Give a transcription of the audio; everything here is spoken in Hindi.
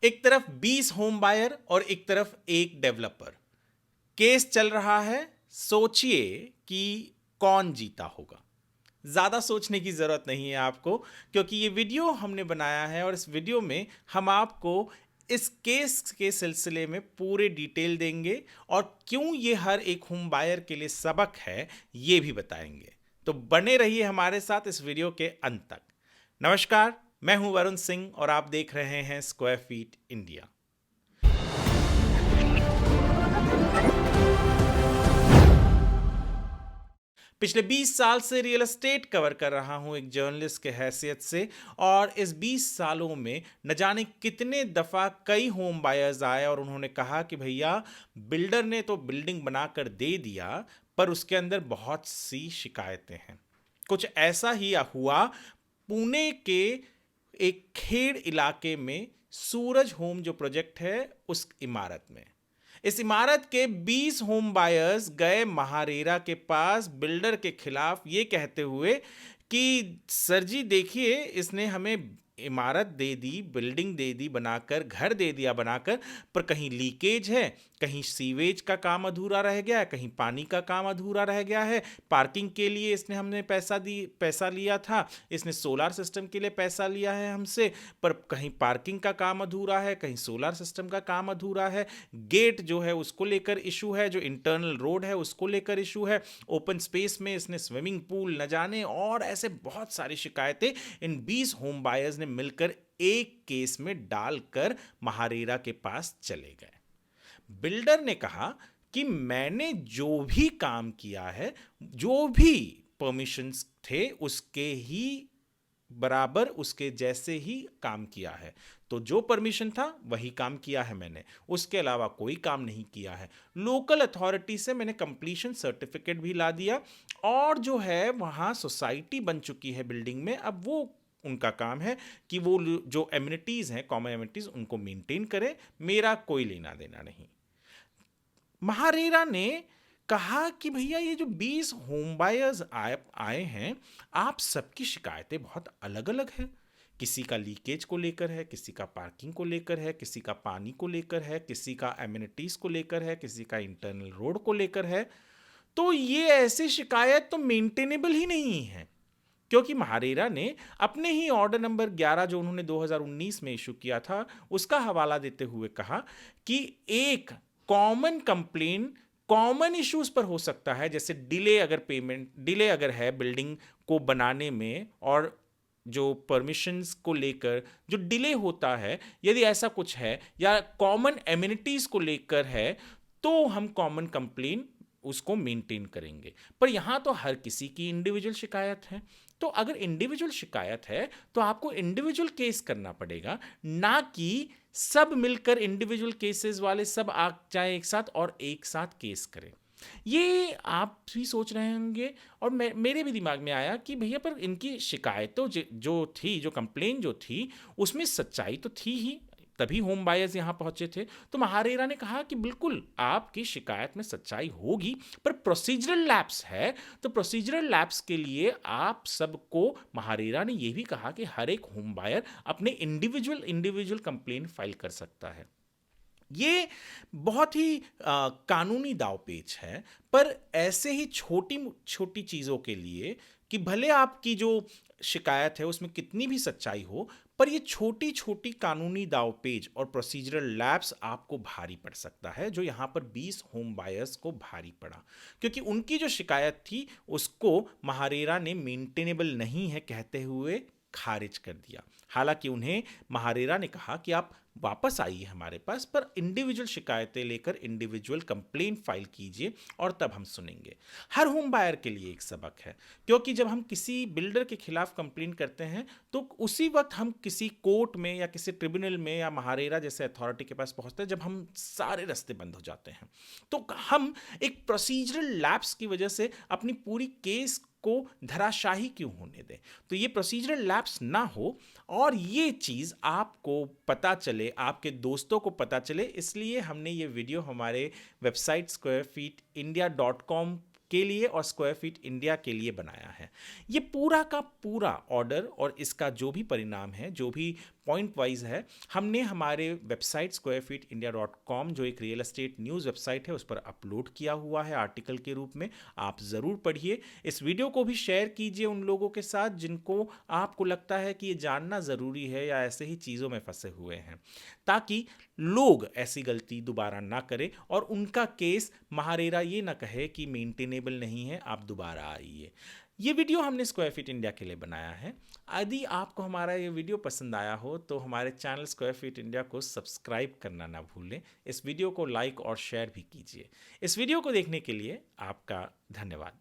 एक तरफ 20 होम बायर और एक तरफ एक डेवलपर, केस चल रहा है। सोचिए कि कौन जीता होगा। ज़्यादा सोचने की ज़रूरत नहीं है आपको, क्योंकि ये वीडियो हमने बनाया है और इस वीडियो में हम आपको इस केस के सिलसिले में पूरे डिटेल देंगे और क्यों ये हर एक होम बायर के लिए सबक है ये भी बताएंगे। तो बने रहिए हमारे साथ इस वीडियो के अंत तक। नमस्कार, मैं हूं वरुण सिंह और आप देख रहे हैं स्क्वायर फीट इंडिया। पिछले 20 साल से रियल एस्टेट कवर कर रहा हूं एक जर्नलिस्ट के हैसियत से, और इस 20 सालों में न जाने कितने दफ़ा कई होम बायर्स आए और उन्होंने कहा कि भैया बिल्डर ने तो बिल्डिंग बनाकर दे दिया पर उसके अंदर बहुत सी शिकायतें हैं। कुछ ऐसा ही हुआ पुणे के एक खेड़ इलाके में सूरज होम जो प्रोजेक्ट है उस इमारत में। इस इमारत के 20 होम बायर्स गए महारेरा के पास बिल्डर के खिलाफ ये कहते हुए कि सर जी देखिए, इसने हमें इमारत दे दी, बिल्डिंग दे दी बनाकर, घर दे दिया बनाकर, पर कहीं लीकेज है, कहीं सीवेज का काम अधूरा रह गया है, कहीं पानी का काम अधूरा रह गया है, पार्किंग के लिए इसने हमने पैसा लिया था, इसने सोलार सिस्टम के लिए पैसा लिया है हमसे, पर कहीं पार्किंग का काम अधूरा है, कहीं सोलार सिस्टम का काम अधूरा है, गेट जो है उसको लेकर इशू है, जो इंटरनल रोड है उसको लेकर इशू है, ओपन स्पेस में इसने स्विमिंग पूल न जाने, और ऐसे बहुत सारी शिकायतें इन 20 होम बायर्स ने मिलकर एक केस में डालकर महारेरा के पास चले गए। बिल्डर ने कहा कि मैंने जो भी काम किया है, जो भी परमिशंस थे उसके ही बराबर, उसके जैसे ही काम किया है। तो जो परमिशन था वही काम किया है मैंने, उसके अलावा कोई काम नहीं किया है। लोकल अथॉरिटी से मैंने कंप्लीशन सर्टिफिकेट भी ला दिया, और जो है वहाँ सोसाइटी बन चुकी है बिल्डिंग में। अब वो उनका काम है कि वो जो एमिनिटीज़ हैं, कॉमन एमिनिटीज़, उनको मेंटेन करें, मेरा कोई लेना देना नहीं। महारेरा ने कहा कि भैया ये जो 20 होम बायर्स आए हैं, आप सबकी शिकायतें बहुत अलग अलग हैं। किसी का लीकेज को लेकर है, किसी का पार्किंग को लेकर है, किसी का पानी को लेकर है, किसी का एमिनिटीज को लेकर है, किसी का इंटरनल रोड को लेकर है। तो ये ऐसी शिकायत तो मेंटेनेबल ही नहीं है, क्योंकि महारेरा ने अपने ही ऑर्डर नंबर 11 जो उन्होंने 2019 में इशू किया था उसका हवाला देते हुए कहा कि एक कॉमन कंप्लेन कॉमन इश्यूज पर हो सकता है, जैसे डिले अगर है बिल्डिंग को बनाने में, और जो परमिशंस को लेकर जो डिले होता है, यदि ऐसा कुछ है, या कॉमन एमिनिटीज को लेकर है, तो हम कॉमन कंप्लेन उसको मेंटेन करेंगे। पर यहां तो हर किसी की इंडिविजुअल शिकायत है। तो अगर इंडिविजुअल शिकायत है तो आपको इंडिविजुअल केस करना पड़ेगा, ना कि सब मिलकर इंडिविजुअल केसेस वाले सब आ जाए एक साथ और एक साथ केस करें। ये आप भी सोच रहे होंगे, और मेरे भी दिमाग में आया कि भैया पर इनकी शिकायतों जो थी, जो कंप्लेन जो थी, उसमें सच्चाई तो थी ही, तभी होम बायर्स यहाँ पहुंचे थे। तो महारेरा ने कहा कि बिल्कुल आपकी शिकायत में सच्चाई होगी, पर प्रोसीजरल लैप्स है, तो प्रोसीजरल लैप्स के लिए आप सबको, महारेरा ने यह भी कहा कि हर एक होम बायर अपने इंडिविजुअल कंप्लेन फाइल कर सकता है। ये बहुत ही कानूनी दावपेच है, पर ऐसे ही छोटी छोटी चीज़ों के लिए, कि भले आपकी जो शिकायत है उसमें कितनी भी सच्चाई हो, पर ये छोटी छोटी कानूनी दावपेच और प्रोसीजरल लैप्स आपको भारी पड़ सकता है, जो यहाँ पर 20 होम बायर्स को भारी पड़ा, क्योंकि उनकी जो शिकायत थी उसको महारेरा ने मेंटेनेबल नहीं है कहते हुए खारिज कर दिया। हालांकि उन्हें महारेरा ने कहा कि आप वापस आइए हमारे पास, पर इंडिविजुअल शिकायतें लेकर इंडिविजुअल कंप्लेन फाइल कीजिए और तब हम सुनेंगे। हर होम बायर के लिए एक सबक है, क्योंकि जब हम किसी बिल्डर के खिलाफ कंप्लेन करते हैं तो उसी वक्त हम किसी कोर्ट में या किसी ट्रिब्यूनल में या महारेरा जैसे अथॉरिटी के पास पहुंचते हैं, जब हम सारे रास्ते बंद हो जाते हैं। तो हम एक प्रोसीजरल लैप्स की वजह से अपनी पूरी केस को धराशाही क्यों होने दें। तो ये प्रोसीजरल लैप्स ना हो और ये चीज़ आपको पता चले, आपके दोस्तों को पता चले, इसलिए हमने ये वीडियो हमारे वेबसाइट squarefeetindia.com के लिए और स्क्वायर फीट इंडिया के लिए बनाया है। ये पूरा का पूरा ऑर्डर और इसका जो भी परिणाम है, जो भी पॉइंट वाइज है। हमने हमारे वेबसाइट squarefeetindia.com जो एक रियल एस्टेट न्यूज़ वेबसाइट है उस पर अपलोड किया हुआ है आर्टिकल के रूप में, आप ज़रूर पढ़िए। इस वीडियो को भी शेयर कीजिए उन लोगों के साथ जिनको आपको लगता है कि ये जानना ज़रूरी है या ऐसे ही चीज़ों में फंसे हुए हैं, ताकि लोग ऐसी गलती दोबारा ना करें और उनका केस महारेरा ये ना कहे कि मेंटेनेबल नहीं है, आप दोबारा आइए। ये वीडियो हमने स्क्वायर फीट इंडिया के लिए बनाया है। यदि आपको हमारा ये वीडियो पसंद आया हो तो हमारे चैनल स्क्वायर फीट इंडिया को सब्सक्राइब करना ना भूलें। इस वीडियो को लाइक और शेयर भी कीजिए। इस वीडियो को देखने के लिए आपका धन्यवाद।